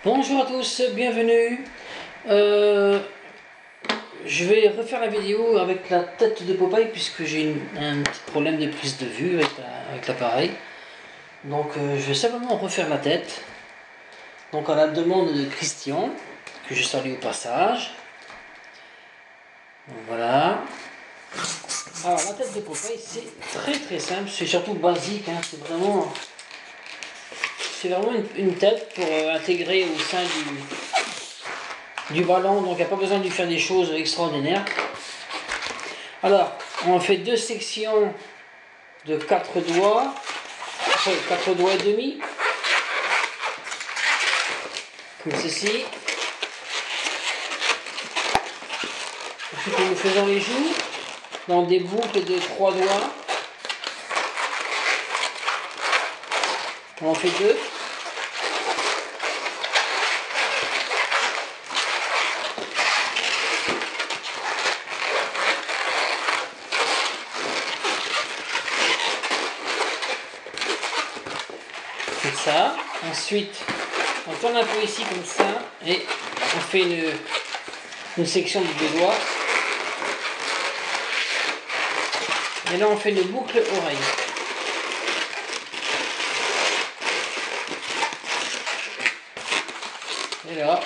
Bonjour à tous, bienvenue. Je vais refaire la vidéo avec la tête de Popeye puisque j'ai un petit problème de prise de vue avec l'appareil. Donc je vais simplement refaire la tête. Donc à la demande de Christian, que je salue au passage. Donc, voilà. Alors la tête de Popeye c'est très simple, c'est surtout basique, hein. C'est vraiment une tête pour intégrer au sein du ballon, donc il n'y a pas besoin de lui faire des choses extraordinaires. Alors, on fait deux sections de 4 doigts, 4 doigts et demi, comme ceci. Ensuite, nous faisons les joues dans des boucles de 3 doigts. On en fait deux. Comme ça. Ensuite, on tourne un peu ici comme ça et on fait une section de 2 doigts. Et là, on fait une boucle oreille. Et là,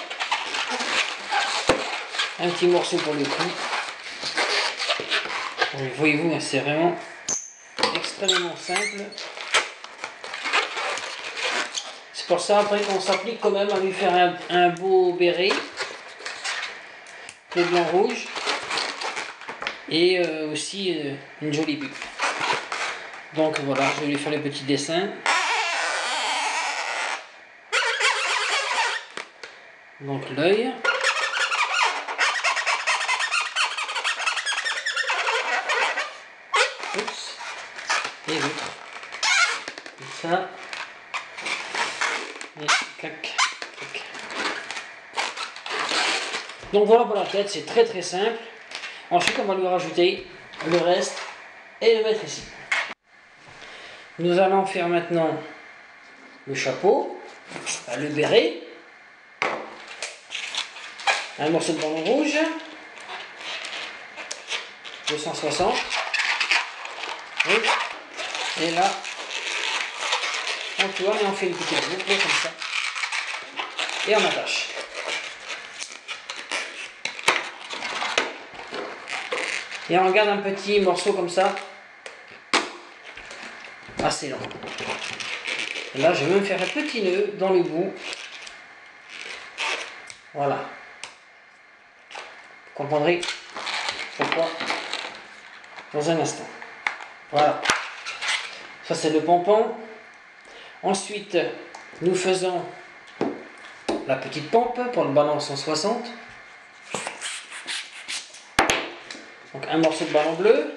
un petit morceau pour le cou. Voyez-vous, c'est vraiment extrêmement simple. C'est pour ça après qu'on s'applique quand même à lui faire un beau béret, le blanc rouge, et aussi une jolie bulle. Donc voilà, je vais lui faire les petits dessins. Donc l'œil. Oups. Et l'autre. Comme ça. Et clac, clac. Donc voilà pour la tête, c'est très simple. Ensuite on va lui rajouter le reste et le mettre ici. Nous allons faire maintenant le chapeau, le béret, un morceau de ballon rouge, 260, et là on tourne et on fait une petite boucle comme ça, et on attache. Et on garde un petit morceau comme ça, assez long. Et là je vais même faire un petit nœud dans le bout. Voilà. Vous comprendrez pourquoi dans un instant. Voilà. Ça c'est le pompon. Ensuite, nous faisons la petite pompe pour le ballon 160. Donc un morceau de ballon bleu.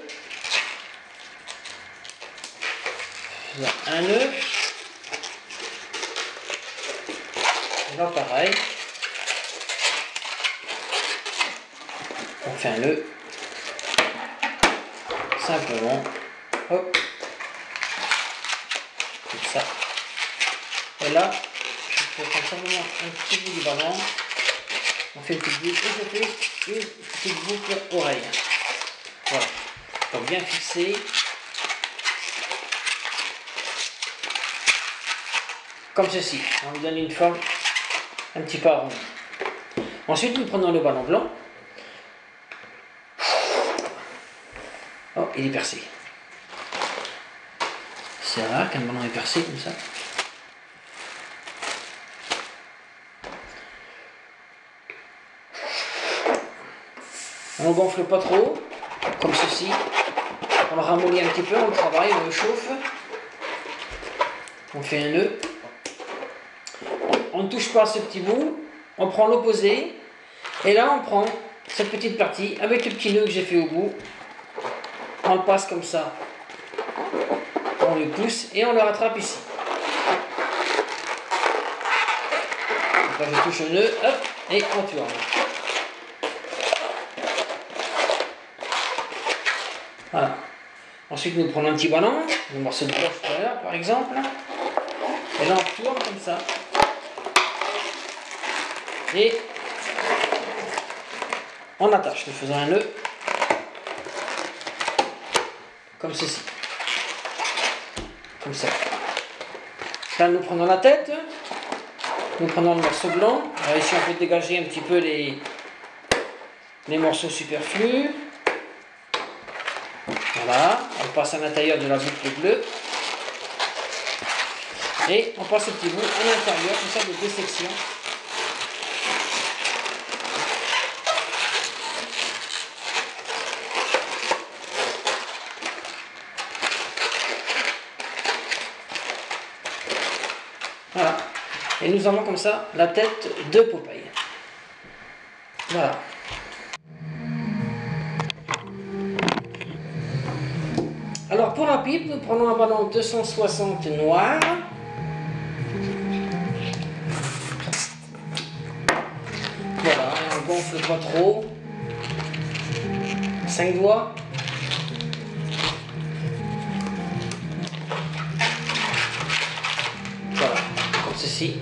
Un nœud. Et là pareil. On fait un nœud. Simplement. Hop. Comme ça. Et là, je prends simplement un petit bout du ballon. On fait une petite boucle et je fais une petite boucle oreille. Voilà. Pour bien fixer. Comme ceci. On lui donne une forme un petit peu arrondie. Ensuite, nous prenons le ballon blanc. Oh, il est percé. C'est rare qu'un ballon est percé comme ça. On ne gonfle pas trop, comme ceci. On le ramollit un petit peu, on le travaille, on le chauffe. On fait un nœud. On ne touche pas ce petit bout. On prend l'opposé. Et là, on prend cette petite partie avec le petit nœud que j'ai fait au bout. On le passe comme ça. On le pousse et on le rattrape ici. Donc là, je touche le nœud, hop, et on tourne. Voilà. Ensuite, nous prenons un petit ballon, le morceau de broche tout à l'heure, par exemple. Et là, on tourne comme ça. Et on attache, nous faisons un nœud comme ceci, comme ça. Là nous prenons la tête, nous prenons le morceau blanc. Alors ici on peut dégager un petit peu les morceaux superflus. Voilà, on passe à l'intérieur de la boucle bleue et on passe ce petit bout à l'intérieur, comme ça, de deux sections. Voilà, et nous avons comme ça la tête de Popeye. Voilà. Alors pour la pipe, nous prenons un ballon 260 noir. Voilà, et on gonfle pas trop. 5 doigts. Voilà, comme ceci.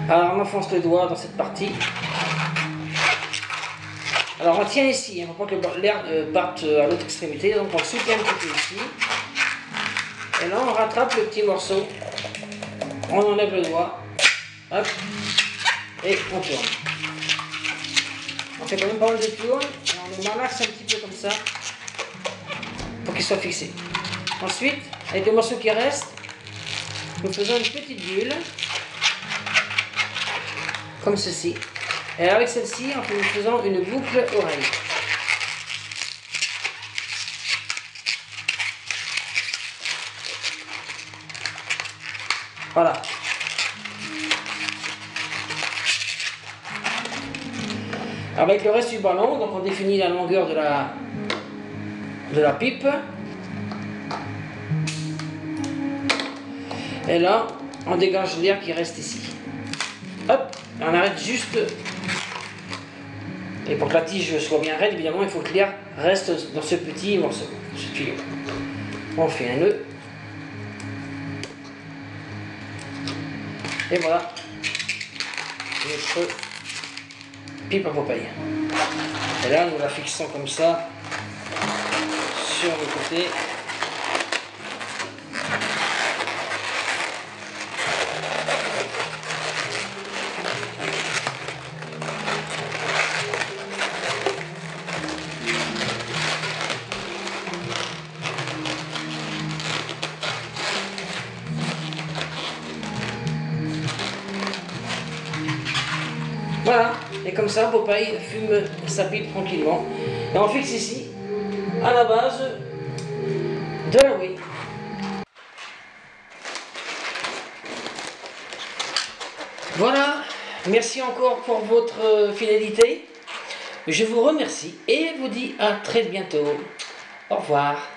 Alors on enfonce le doigt dans cette partie. Alors on tient ici, il ne faut pas que l'air parte à l'autre extrémité, donc on soutient un petit peu ici. Et là on rattrape le petit morceau, on enlève le doigt, hop, et on tourne. On fait quand même pas mal de tours, et on le malaxe un petit peu comme ça, pour qu'il soit fixé. Ensuite, avec le morceau qui reste, nous faisons une petite bulle, comme ceci. Et avec celle-ci, nous faisons une boucle oreille. Voilà. Avec le reste du ballon, donc on définit la longueur de la pipe. Et là, on dégage l'air qui reste ici. Hop, on arrête juste. Et pour que la tige soit bien raide, évidemment, il faut que l'air reste dans ce petit morceau, ce tuyau. On fait un nœud. Et voilà notre pipe à Popeye. Et là, nous la fixons comme ça sur le côté. Voilà, et comme ça, Popeye fume sa pipe tranquillement. Et on fixe ici, à la base de la Wii. Voilà, merci encore pour votre fidélité. Je vous remercie et vous dis à très bientôt. Au revoir.